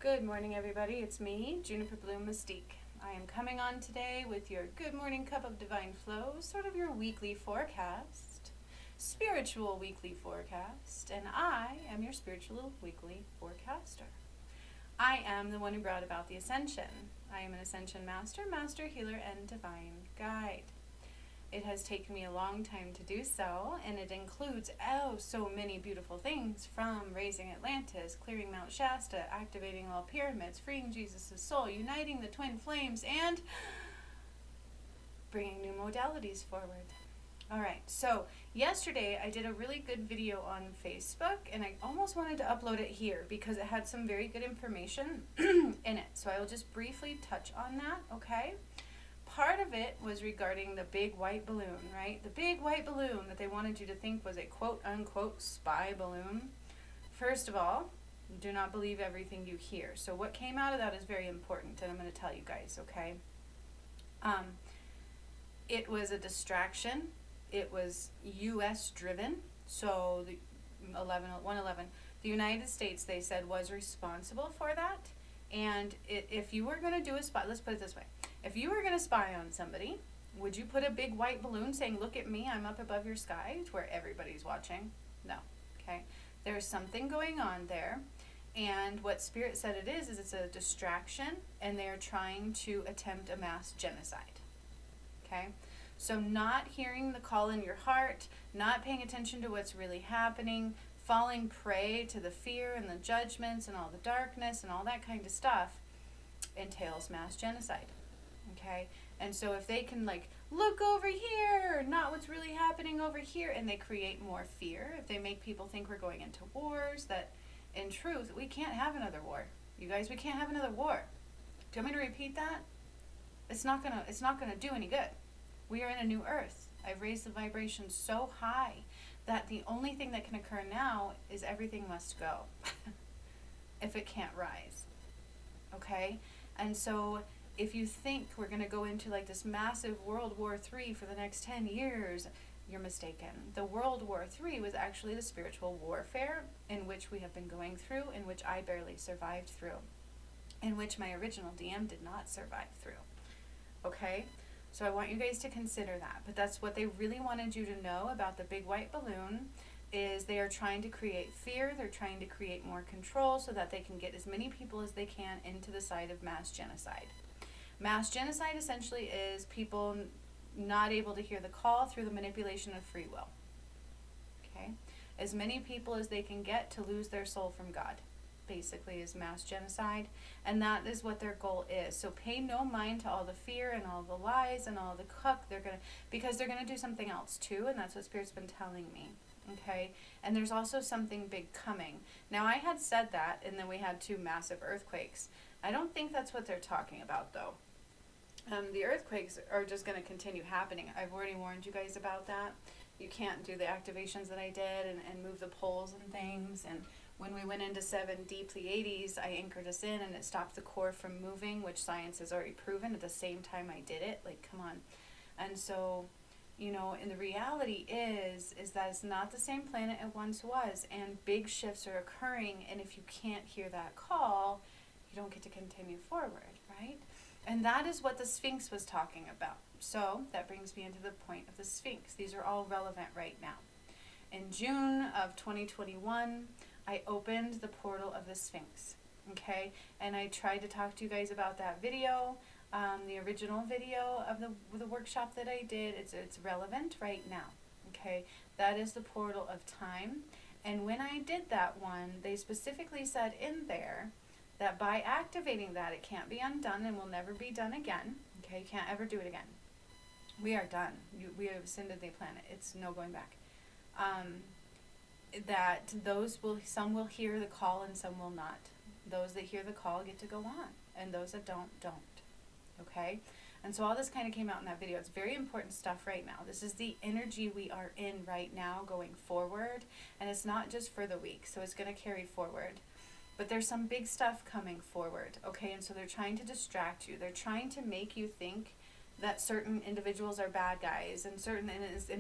Good morning, everybody. It's me, Juniper Bloom Mystique. I am coming on today with your Good Morning Cup of Divine Flow, sort of your weekly forecast, spiritual weekly forecast, and I am your spiritual weekly forecaster. I am the one who brought about the ascension. I am an ascension master, master healer, and divine guide. It has taken me a long time to do so, and it includes so many beautiful things, from raising Atlantis, clearing Mount Shasta, activating all pyramids, freeing Jesus' soul, uniting the twin flames, and bringing new modalities forward. Alright, so yesterday I did a really good video on Facebook, and I almost wanted to upload it here because it had some very good information in it. So I will just briefly touch on that, okay? Part of it was regarding the big white balloon, right? The big white balloon that they wanted you to think was a quote-unquote spy balloon. First of all, do not believe everything you hear. So what came out of that is very important, and I'm going to tell you guys, okay? It was a distraction. It was U.S. driven. So the 111, the United States, they said, was responsible for that. And if you were going to do a spy, let's put it this way. If you were going to spy on somebody, would you put a big white balloon saying, look at me, I'm up above your sky, to where everybody's watching? No, okay? There's something going on there. And what Spirit said it is it's a distraction, and they're trying to attempt a mass genocide, okay? So not hearing the call in your heart, not paying attention to what's really happening, falling prey to the fear and the judgments and all the darkness and all that kind of stuff entails mass genocide. Okay, and so if they can look over here, not what's really happening over here, and they create more fear, if they make people think we're going into wars, that in truth we can't have another war. You guys, we can't have another war. Do you want me to repeat that? It's not gonna do any good. We are in a new earth. I've raised the vibration so high that the only thing that can occur now is everything must go if it can't rise. Okay, and so if you think we're going to go into this massive World War III for the next 10 years, you're mistaken. The World War III was actually the spiritual warfare in which we have been going through, in which I barely survived through, in which my original DM did not survive through. Okay? So I want you guys to consider that. But that's what they really wanted you to know about the big white balloon, is they are trying to create fear. They're trying to create more control so that they can get as many people as they can into the side of mass genocide. Mass genocide essentially is people not able to hear the call through the manipulation of free will. Okay? As many people as they can get to lose their soul from God, basically, is mass genocide. And that is what their goal is. So pay no mind to all the fear and all the lies and all the because they're going to do something else too, and that's what Spirit's been telling me. Okay? And there's also something big coming. Now, I had said that, and then we had 2 massive earthquakes. I don't think that's what they're talking about, though. The earthquakes are just going to continue happening. I've already warned you guys about that. You can't do the activations that I did and move the poles and things. And when we went into 7 deep Pleiades, I anchored us in, and it stopped the core from moving, which science has already proven at the same time I did it. Come on. And so, and the reality is that it's not the same planet it once was, and big shifts are occurring, and if you can't hear that call, you don't get to continue forward, right? And that is what the Sphynx was talking about. So that brings me into the point of the Sphynx. These are all relevant right now. In June of 2021, I opened the portal of the Sphynx, okay? And I tried to talk to you guys about that video, the original video of the workshop that I did. It's relevant right now, okay? That is the portal of time. And when I did that one, they specifically said in there that by activating that, it can't be undone and will never be done again. Okay, you can't ever do it again. We are done. We have ascended the planet. It's no going back. That some will hear the call and some will not. Those that hear the call get to go on, and those that don't. Okay? And so all this kind of came out in that video. It's very important stuff right now. This is the energy we are in right now going forward, and it's not just for the week, so it's going to carry forward. But there's some big stuff coming forward, okay? And so they're trying to distract you. They're trying to make you think that certain individuals are bad guys, and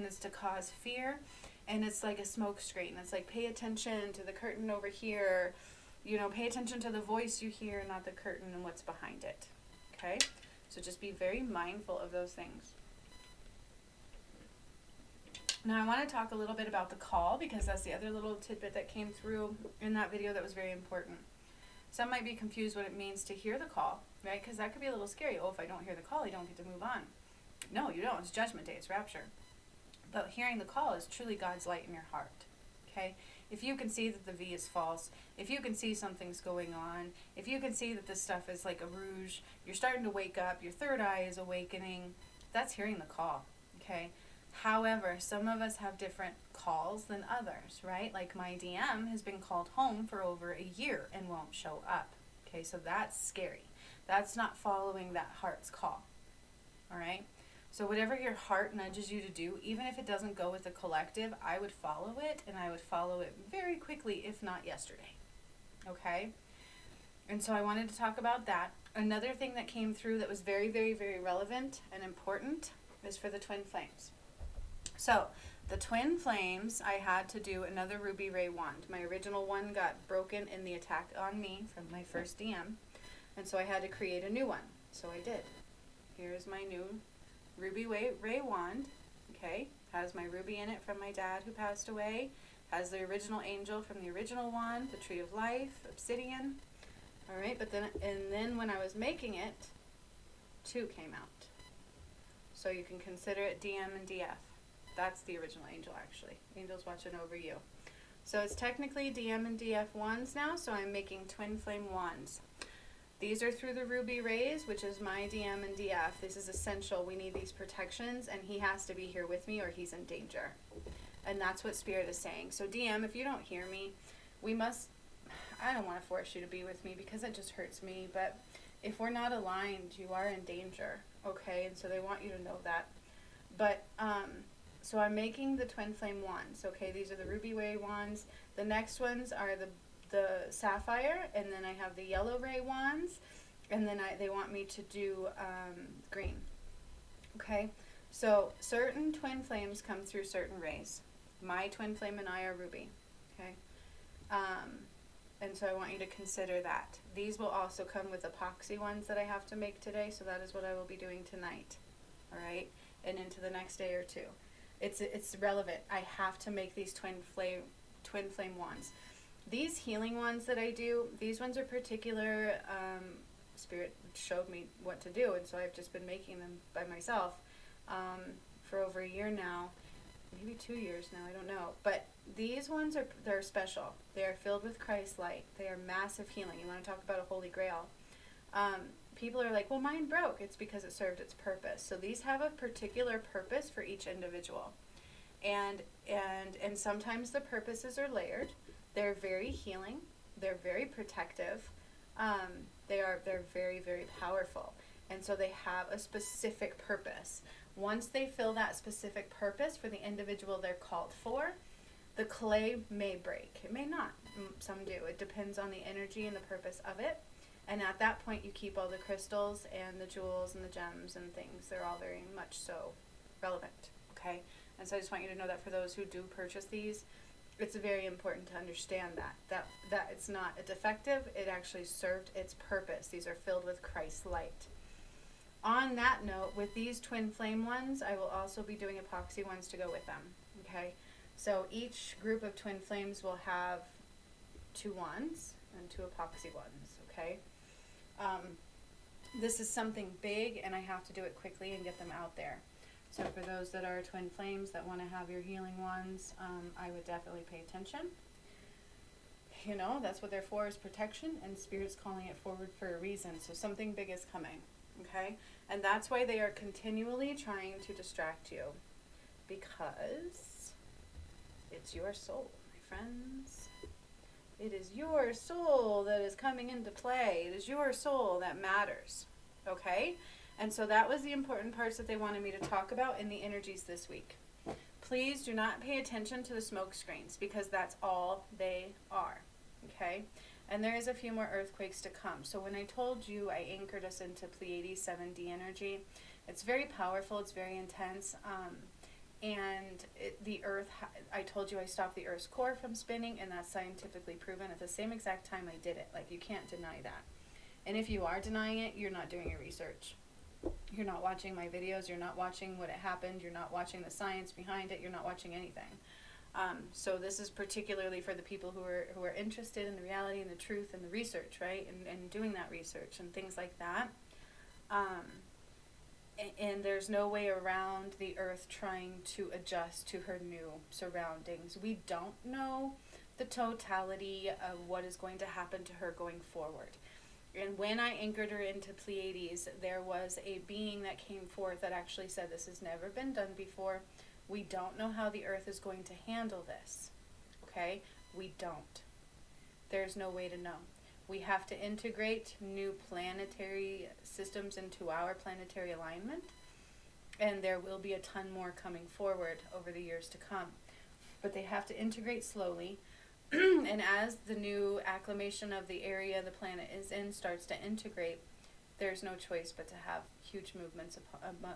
it's to cause fear, and it's like a smoke screen. It's like, pay attention to the curtain over here. pay attention to the voice you hear, not the curtain and what's behind it. Okay? So just be very mindful of those things. Now I want to talk a little bit about the call, because that's the other little tidbit that came through in that video that was very important. Some might be confused what it means to hear the call, right? Because that could be a little scary. Oh, if I don't hear the call, I don't get to move on. No, you don't. It's Judgment Day. It's rapture. But hearing the call is truly God's light in your heart. Okay? If you can see that the V is false, if you can see something's going on, if you can see that this stuff is like a rouge, you're starting to wake up, your third eye is awakening, that's hearing the call. Okay? However, some of us have different calls than others, right? Like my DM has been called home for over a year and won't show up. Okay, so that's scary. That's not following that heart's call. All right? So whatever your heart nudges you to do, even if it doesn't go with the collective, I would follow it, and I would follow it very quickly, if not yesterday. Okay? And so I wanted to talk about that. Another thing that came through that was very, very, very relevant and important is for the twin flames. So the twin flames, I had to do another ruby ray wand. My original one got broken in the attack on me from my first DM, and so I had to create a new one. So I did. Here's my new ruby ray wand. Okay, has my ruby in it from my dad who passed away. Has the original angel from the original wand, the tree of life, obsidian. All right, but then when I was making it, 2 came out. So you can consider it DM and DF. That's the original angel, actually. Angel's watching over you. So it's technically DM and DF wands now, so I'm making twin flame wands. These are through the ruby rays, which is my DM and DF. This is essential. We need these protections, and he has to be here with me or he's in danger. And that's what Spirit is saying. So DM, if you don't hear me, I don't want to force you to be with me because it just hurts me, but if we're not aligned, you are in danger, okay? And so they want you to know that. But, so I'm making the twin flame wands, okay? These are the ruby ray wands. The next ones are the sapphire, and then I have the yellow ray wands, and then they want me to do green, okay? So certain twin flames come through certain rays. My twin flame and I are ruby, okay? And so I want you to consider that. These will also come with epoxy ones that I have to make today, so that is what I will be doing tonight, all right? And into the next day or 2. It's relevant. I have to make these twin flame wands. These healing ones that I do, these ones are particular. Spirit showed me what to do, and so I've just been making them by myself for over a year now, maybe 2 years now. I don't know, but these ones they're special. They are filled with Christ's light. They are massive healing. You want to talk about a holy grail? People are like, well, mine broke. It's because it served its purpose. So these have a particular purpose for each individual. And sometimes the purposes are layered. They're very healing. They're very protective. They're very, very powerful. And so they have a specific purpose. Once they fill that specific purpose for the individual they're called for, the clay may break. It may not. Some do. It depends on the energy and the purpose of it. And at that point, you keep all the crystals and the jewels and the gems and things. They're all very much so relevant, okay? And so I just want you to know that for those who do purchase these, it's very important to understand that it's not a defective. It actually served its purpose. These are filled with Christ's light. On that note, with these twin flame ones, I will also be doing epoxy ones to go with them, okay? So each group of twin flames will have 2 wands and 2 epoxy ones, okay? This is something big, and I have to do it quickly and get them out there. So for those that are twin flames that want to have your healing ones, I would definitely pay attention. You know, that's what they're for, is protection, and Spirit's calling it forward for a reason. So something big is coming, okay? And that's why they are continually trying to distract you, because it's your soul, my friends. It is your soul that is coming into play. It is your soul that matters, okay? And so that was the important parts that they wanted me to talk about in the energies this week. Please do not pay attention to the smoke screens, because that's all they are, okay? And there is a few more earthquakes to come. So when I told you I anchored us into Pleiades 7D energy, it's very powerful. It's very intense. And the Earth, I told you I stopped the Earth's core from spinning, and that's scientifically proven at the same exact time I did it. Like, you can't deny that. And if you are denying it, you're not doing your research. You're not watching my videos, you're not watching what it happened, you're not watching the science behind it, you're not watching anything. So this is particularly for the people who are interested in the reality and the truth and the research, right? And doing that research and things like that. And there's no way around the Earth trying to adjust to her new surroundings. We don't know the totality of what is going to happen to her going forward. And when I anchored her into Pleiades, there was a being that came forth that actually said, this has never been done before. We don't know how the Earth is going to handle this. Okay? We don't. There's no way to know. We have to integrate new planetary systems into our planetary alignment. And there will be a ton more coming forward over the years to come. But they have to integrate slowly. And as the new acclimation of the area the planet is in starts to integrate, there's no choice but to have huge movements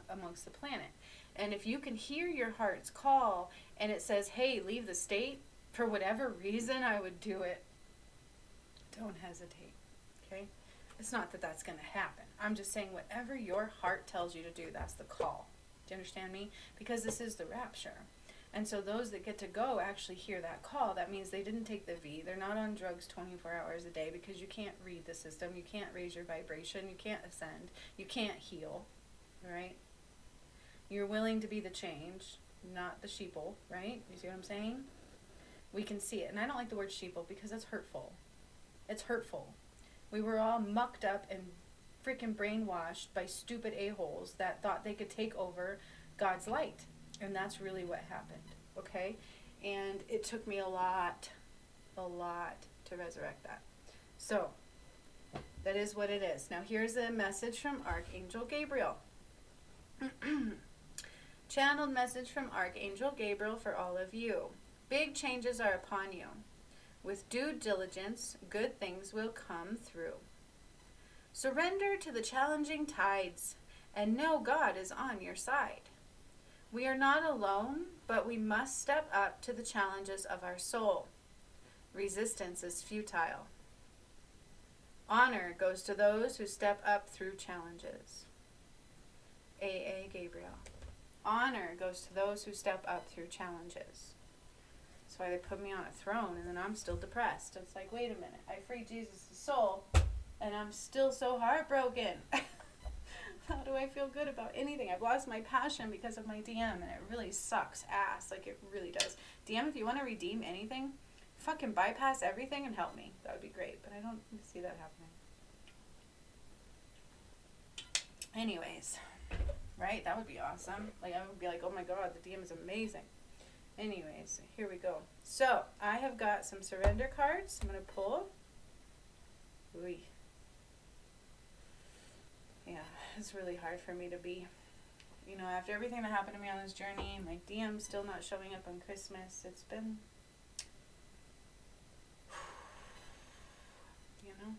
amongst the planet. And if you can hear your heart's call and it says, hey, leave the state, for whatever reason, I would do it. Don't hesitate, okay? It's not that that's going to happen. I'm just saying whatever your heart tells you to do, that's the call. Do you understand me? Because this is the rapture. And so those that get to go actually hear that call. That means they didn't take the V. They're not on drugs 24 hours a day, because you can't read the system. You can't raise your vibration. You can't ascend. You can't heal, right? You're willing to be the change, not the sheeple, right? You see what I'm saying? We can see it. And I don't like the word sheeple because it's hurtful. It's hurtful. We were all mucked up and freaking brainwashed by stupid a-holes that thought they could take over God's light. And that's really what happened, okay? And it took me a lot to resurrect that. So, that is what it is. Now, here's a message from Archangel Gabriel. Channeled message from Archangel Gabriel for all of you. Big changes are upon you. With due diligence, good things will come through. Surrender to the challenging tides, and know God is on your side. We are not alone, but we must step up to the challenges of our soul. Resistance is futile. Honor goes to those who step up through challenges. A.A. Gabriel. Honor goes to those who step up through challenges. That's why they put me on a throne, and then I'm still depressed. It's like, wait a minute, I freed Jesus' soul, and I'm still so heartbroken. How do I feel good about anything? I've lost my passion because of my DM, and it really sucks ass. Like, it really does. DM, if you want to redeem anything, fucking bypass everything and help me. That would be great, but I don't see that happening. Anyways, right? That would be awesome. Like, I would be like, oh my god, the DM is amazing. Anyways, here we go. So, I have got some surrender cards. I'm going to pull. Ooh. Yeah, it's really hard for me to be, you know, after everything that happened to me on this journey, my DM's still not showing up on Christmas. It's been, you know,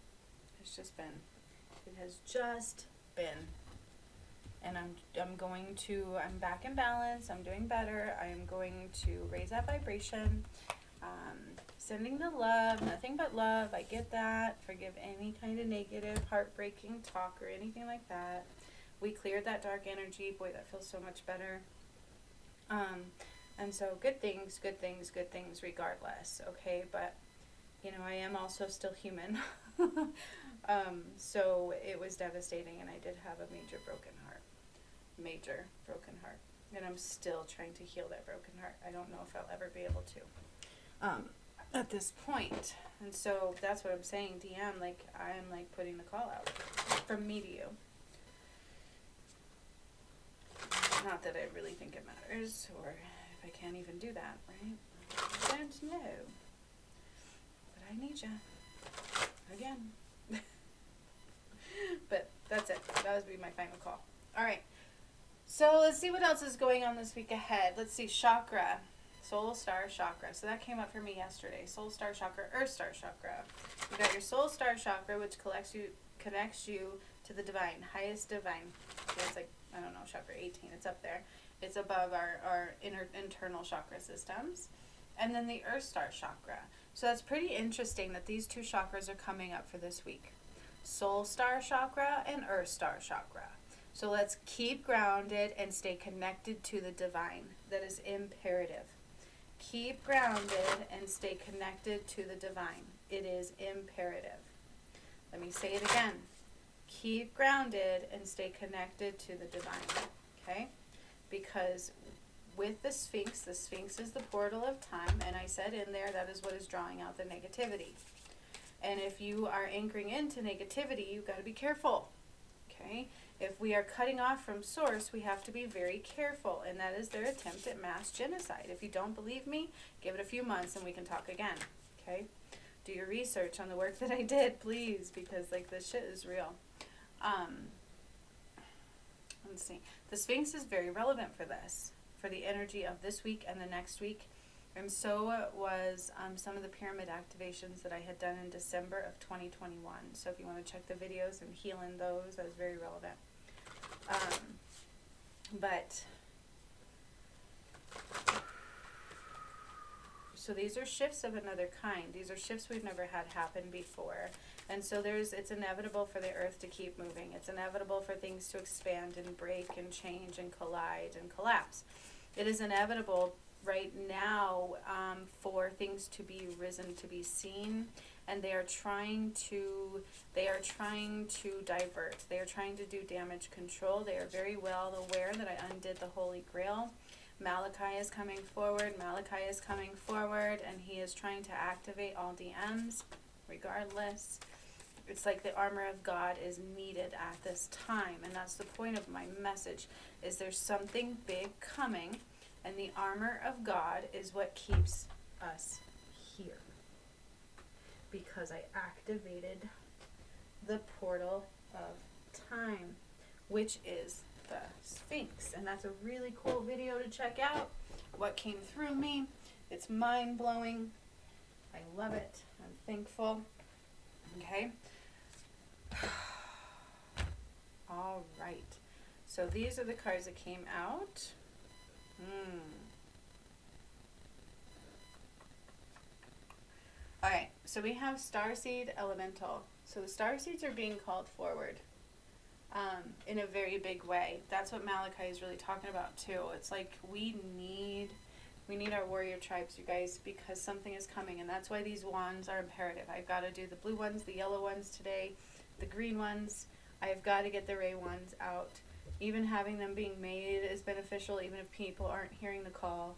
it's just been, it has just been. And I'm back in balance. I'm doing better. I am going to raise that vibration. Sending the love, nothing but love. I get that. Forgive any kind of negative, heartbreaking talk or anything like that. We cleared that dark energy. Boy, that feels so much better. And so good things regardless, okay? But, you know, I am also still human. So it was devastating, and I did have a major broken heart. And I'm still trying to heal that broken heart. I don't know if I'll ever be able to at this point. And so that's what I'm saying, DM, like, I'm like putting the call out from me to you. Not that I really think it matters, or if I can't even do that, right? I don't know. But I need you. Again. But that's it. That would be my final call. Alright. So let's see what else is going on this week ahead. Let's see, chakra. Soul Star Chakra. So that came up for me yesterday. Soul Star Chakra, Earth Star Chakra. You got your Soul Star Chakra, which connects you to the divine, highest divine. So it's like, I don't know, chakra 18. It's up there. It's above our internal chakra systems. And then the Earth Star chakra. So that's pretty interesting that these two chakras are coming up for this week. Soul Star chakra and Earth Star chakra. So let's keep grounded and stay connected to the divine. That is imperative. Keep grounded and stay connected to the divine. It is imperative. Let me say it again. Keep grounded and stay connected to the divine. Okay? Because with the Sphinx is the portal of time, and I said in there that is what is drawing out the negativity. And if you are anchoring into negativity, you've got to be careful. Okay? If we are cutting off from source, we have to be very careful, and that is their attempt at mass genocide. If you don't believe me, give it a few months and we can talk again. Okay? Do your research on the work that I did, please, because like this shit is real. Let's see. The Sphinx is very relevant for this, for the energy of this week and the next week. And so was some of the pyramid activations that I had done in December of 2021. So if you want to check the videos and heal in those, that was very relevant. So these are shifts of another kind. These are shifts we've never had happen before. And so it's inevitable for the earth to keep moving. It's inevitable for things to expand and break and change and collide and collapse. It is inevitable right now for things to be risen, to be seen, and they are trying to divert. They are trying to do damage control. They are very well aware that I undid the Holy Grail. Malachi is coming forward, and he is trying to activate all DMs, regardless. It's like the armor of God is needed at this time, and that's the point of my message, is there's something big coming, and the armor of God is what keeps us here. Because I activated the portal of time, which is the Sphinx. And that's a really cool video to check out. What came through me. It's mind-blowing. I love it. I'm thankful. Okay. All right. So these are the cards that came out. Alright, so we have Starseed Elemental. So the Starseeds are being called forward in a very big way. That's what Malachi is really talking about too. It's like we need our warrior tribes, you guys, because something is coming, and that's why these wands are imperative. I've got to do the blue ones, the yellow ones today, the green ones. I've got to get the ray ones out. Even having them being made is beneficial, even if people aren't hearing the call,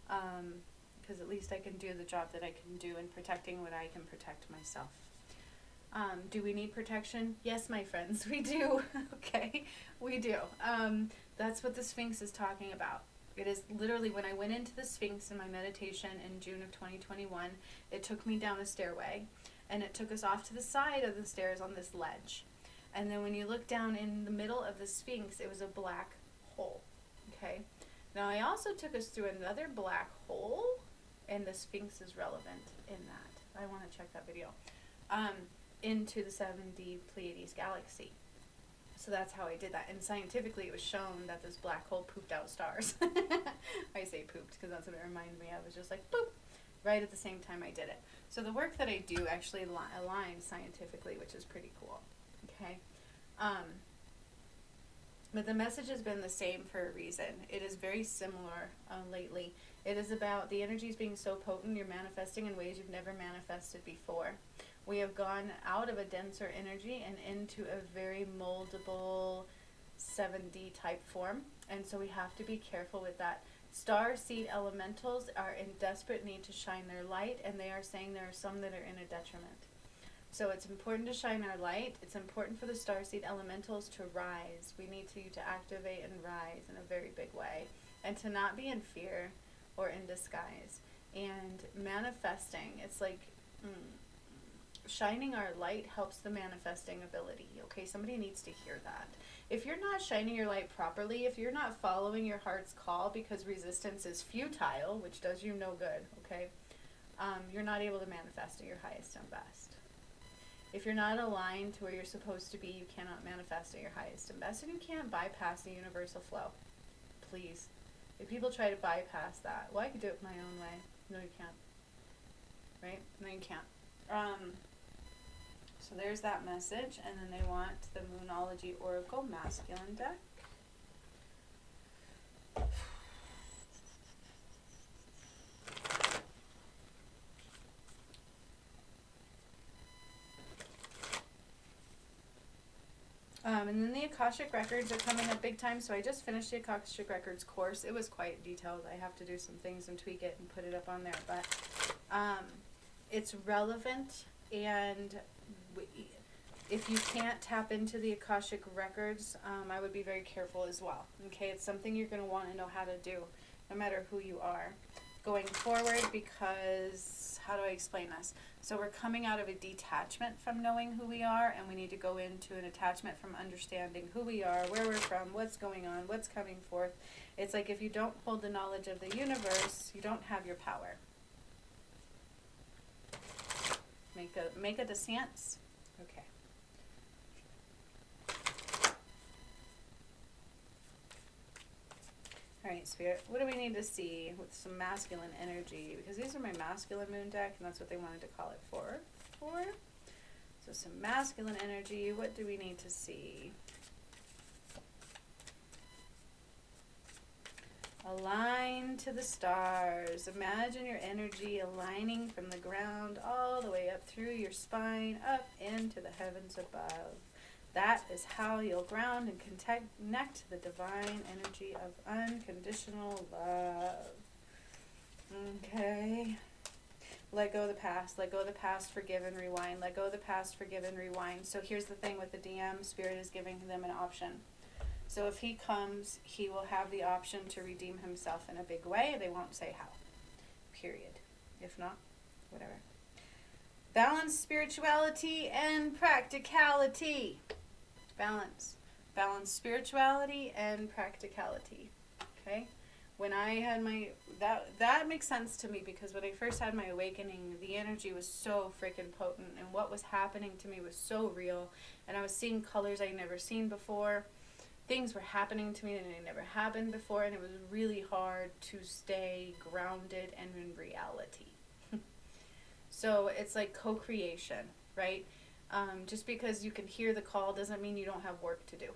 because at least I can do the job that I can do in protecting what I can protect myself. Do we need protection? Yes, my friends, we do. Okay, we do. That's what the Sphinx is talking about. It is literally, when I went into the Sphinx in my meditation in June of 2021, it took me down a stairway, and it took us off to the side of the stairs on this ledge. And then when you look down in the middle of the Sphinx, it was a black hole. Okay? Now I also took us through another black hole, and the Sphinx is relevant in that. I want to check that video. Into the 7D Pleiades galaxy. So that's how I did that. And scientifically it was shown that this black hole pooped out stars. I say pooped because that's what it reminded me of. It was just like boop, right at the same time I did it. So the work that I do actually aligns scientifically, which is pretty cool. Okay? But the message has been the same for a reason. It is very similar lately. It is about the energies being so potent, you're manifesting in ways you've never manifested before. We have gone out of a denser energy and into a very moldable 7D type form. And so we have to be careful with that. Star seed elementals are in desperate need to shine their light, and they are saying there are some that are in a detriment. So it's important to shine our light. It's important for the starseed elementals to rise. We need to activate and rise in a very big way, and to not be in fear or in disguise. And manifesting, it's like shining our light helps the manifesting ability. Okay, somebody needs to hear that. If you're not shining your light properly, if you're not following your heart's call because resistance is futile, which does you no good, okay, you're not able to manifest at your highest and best. If you're not aligned to where you're supposed to be, you cannot manifest at your highest and best, and you can't bypass the universal flow. Please, If people try to bypass that, well, I could do it my own way. No, you can't. Right? No, you can't. So there's that message, and then they want the Moonology Oracle Masculine deck. And then the Akashic Records are coming up big time, so I just finished the Akashic Records course. It was quite detailed. I have to do some things and tweak it and put it up on there, but it's relevant, and if you can't tap into the Akashic Records, I would be very careful as well. Okay, it's something you're going to want to know how to do, no matter who you are, going forward, because, how do I explain this? So we're coming out of a detachment from knowing who we are, and we need to go into an attachment from understanding who we are, where we're from, what's going on, what's coming forth. It's like if you don't hold the knowledge of the universe, you don't have your power. Make a descent. Okay. All right, Spirit, what do we need to see with some masculine energy? Because these are my masculine moon deck, and that's what they wanted to call it for. So some masculine energy, what do we need to see? Align to the stars. Imagine your energy aligning from the ground all the way up through your spine, up into the heavens above. That is how you'll ground and connect to the divine energy of unconditional love. Okay. Let go of the past. Let go of the past, forgive and rewind. Let go of the past, forgive and rewind. So here's the thing with the DM, Spirit is giving them an option. So if he comes, he will have the option to redeem himself in a big way. They won't say how. Period. If not, whatever. Balance spirituality and practicality. Balance. Balance spirituality and practicality. Okay? When I had my... That makes sense to me, because when I first had my awakening, the energy was so freaking potent, and what was happening to me was so real, and I was seeing colors I'd never seen before. Things were happening to me that had never happened before, and it was really hard to stay grounded and in reality. So it's like co-creation, right? Just because you can hear the call doesn't mean you don't have work to do.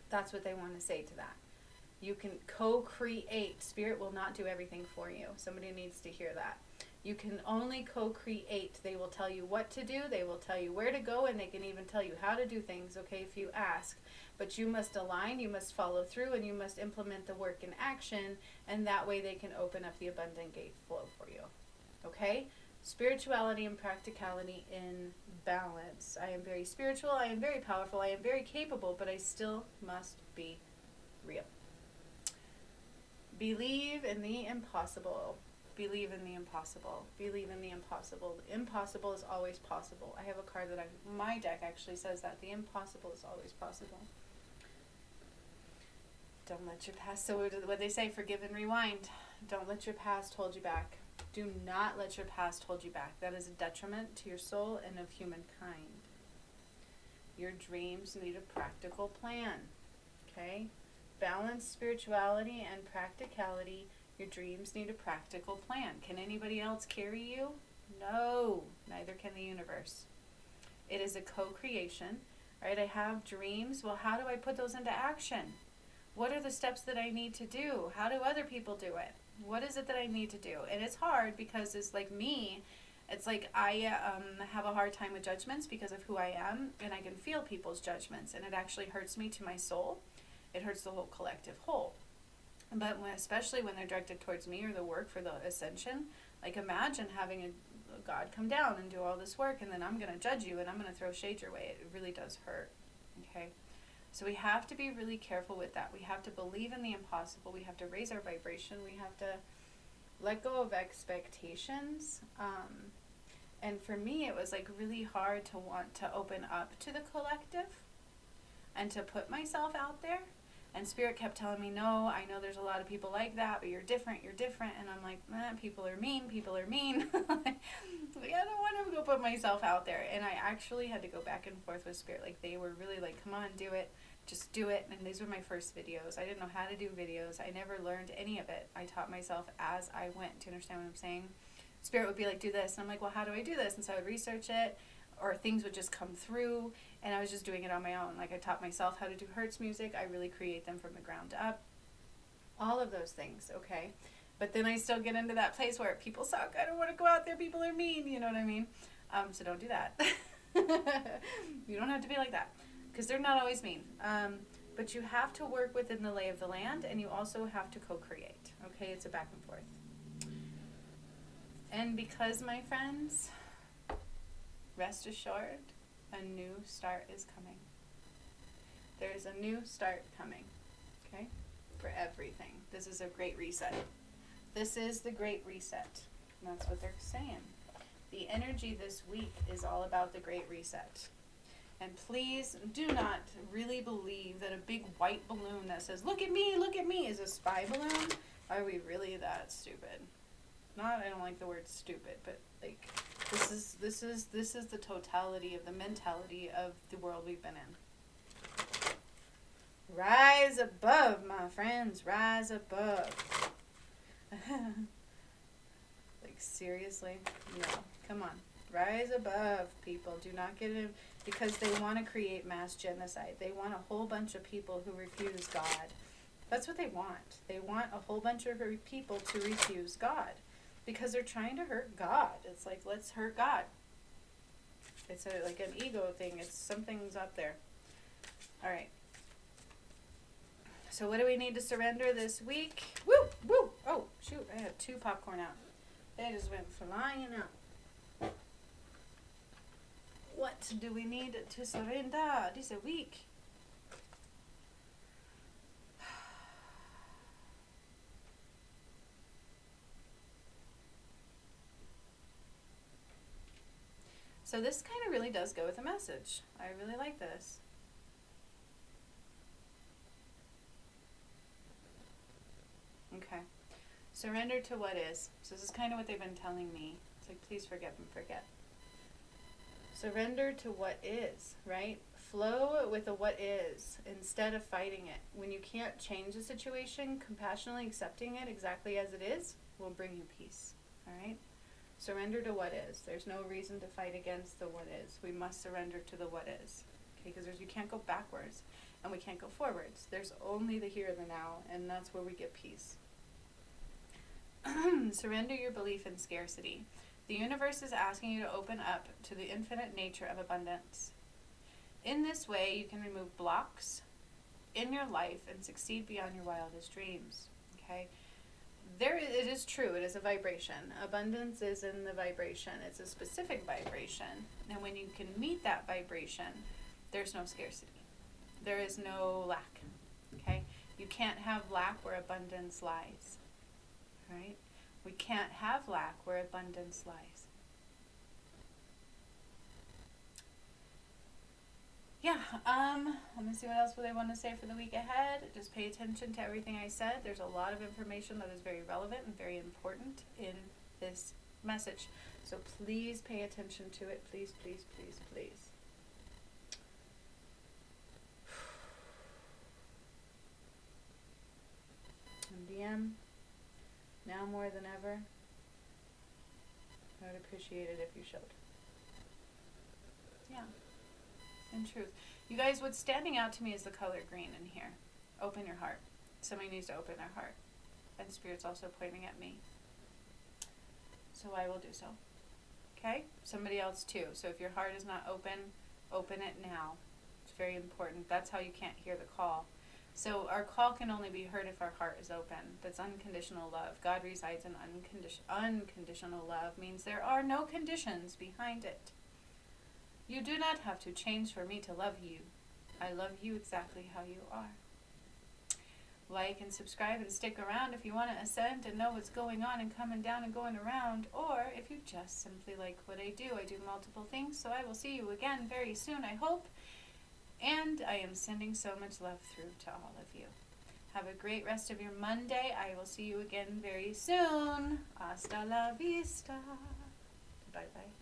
That's what they want to say to that. You can co-create. Spirit will not do everything for you. Somebody needs to hear that. You can only co-create. They will tell you what to do. They will tell you where to go, and they can even tell you how to do things, okay, if you ask. But you must align, you must follow through, and you must implement the work in action, and that way they can open up the abundant gate flow for you. Okay? Spirituality and practicality in balance. I am very spiritual, I am very powerful, I am very capable, but I still must be real. Believe in the impossible. Believe in the impossible. Believe in the impossible. The impossible is always possible. I have a card that my deck actually says that. The impossible is always possible. Don't let your past, so what they say, forgive and rewind. Don't let your past hold you back. Do not let your past hold you back. That is a detriment to your soul and of humankind. Your dreams need a practical plan. Okay? Balance spirituality and practicality. Your dreams need a practical plan. Can anybody else carry you? No, neither can the universe. It is a co-creation, right? I have dreams. Well, how do I put those into action? What are the steps that I need to do? How do other people do it? What is it that I need to do? And it's hard because it's like me. It's like I have a hard time with judgments because of who I am, and I can feel people's judgments, and it actually hurts me to my soul. It hurts the whole collective whole. But especially when they're directed towards me or the work for the ascension, like imagine having a God come down and do all this work, and then I'm going to judge you and I'm going to throw shade your way. It really does hurt. Okay? So we have to be really careful with that. We have to believe in the impossible. We have to raise our vibration. We have to let go of expectations. And for me, it was like really hard to want to open up to the collective and to put myself out there. And Spirit kept telling me, no, I know there's a lot of people like that, but you're different. And I'm like, people are mean. I don't want to go put myself out there. And I actually had to go back and forth with Spirit. Like, they were really like, come on, do it. just do it. And these were my first videos. I didn't know how to do videos. I never learned any of it. I taught myself as I went. Do you understand what I'm saying? Spirit would be like, do this. And I'm like, well, how do I do this? And so I would research it, or things would just come through, and I was just doing it on my own. Like, I taught myself how to do Hertz music. I really create them from the ground up. All of those things, okay? But then I still get into that place where people suck. I don't want to go out there. People are mean. You know what I mean? So don't do that. You don't have to be like that, because they're not always mean. But you have to work within the lay of the land, and you also have to co-create. Okay? It's a back and forth. And because, my friends, rest assured, a new start is coming. There's a new start coming, okay, for everything. This is a great reset. This is the great reset. And that's what they're saying. The energy this week is all about the great reset. And please do not really believe that a big white balloon that says, look at me, is a spy balloon. Are we really that stupid? Not, I don't like the word stupid, but like, this is the totality of the mentality of the world we've been in. Rise above, my friends, rise above. Like, seriously? No, come on. Rise above, people. Do not get in, because they want to create mass genocide. They want a whole bunch of people who refuse God. That's what they want. They want a whole bunch of people to refuse God. Because they're trying to hurt God. It's like, let's hurt God. It's like an ego thing. It's something's up there. All right. So what do we need to surrender this week? Woo! Woo! Oh, shoot. I had 2 popcorn out. They just went flying out. What do we need to surrender this week? So this kind of really does go with the message. I really like this. Okay. Surrender to what is. So this is kind of what they've been telling me. It's like, please forget and forget. Surrender to what is, right? Flow with the what is instead of fighting it. When you can't change the situation, compassionately accepting it exactly as it is will bring you peace. All right? Surrender to what is. There's no reason to fight against the what is. We must surrender to the what is. Okay, because you can't go backwards and we can't go forwards. There's only the here and the now, and that's where we get peace. Surrender your belief in scarcity. The universe is asking you to open up to the infinite nature of abundance. In this way, you can remove blocks in your life and succeed beyond your wildest dreams. Okay? It is true. It is a vibration. Abundance is in the vibration. It's a specific vibration. And when you can meet that vibration, there's no scarcity. There is no lack. Okay? You can't have lack where abundance lies. Right? We can't have lack where abundance lies. Yeah, let me see what else they want to say for the week ahead. Just pay attention to everything I said. There's a lot of information that is very relevant and very important in this message. So please pay attention to it. Please, please, please, please. And DM, now more than ever, I would appreciate it if you showed. Yeah. In truth. You guys, what's standing out to me is the color green in here. Open your heart. Somebody needs to open their heart. And Spirit's also pointing at me. So I will do so. Okay? Somebody else too. So if your heart is not open, open it now. It's very important. That's how you can't hear the call. So our call can only be heard if our heart is open. That's unconditional love. God resides in unconditional love. Means there are no conditions behind it. You do not have to change for me to love you. I love you exactly how you are. Like and subscribe and stick around if you want to ascend and know what's going on and coming down and going around. Or if you just simply like what I do multiple things. So I will see you again very soon, I hope. And I am sending so much love through to all of you. Have a great rest of your Monday. I will see you again very soon. Hasta la vista. Bye-bye.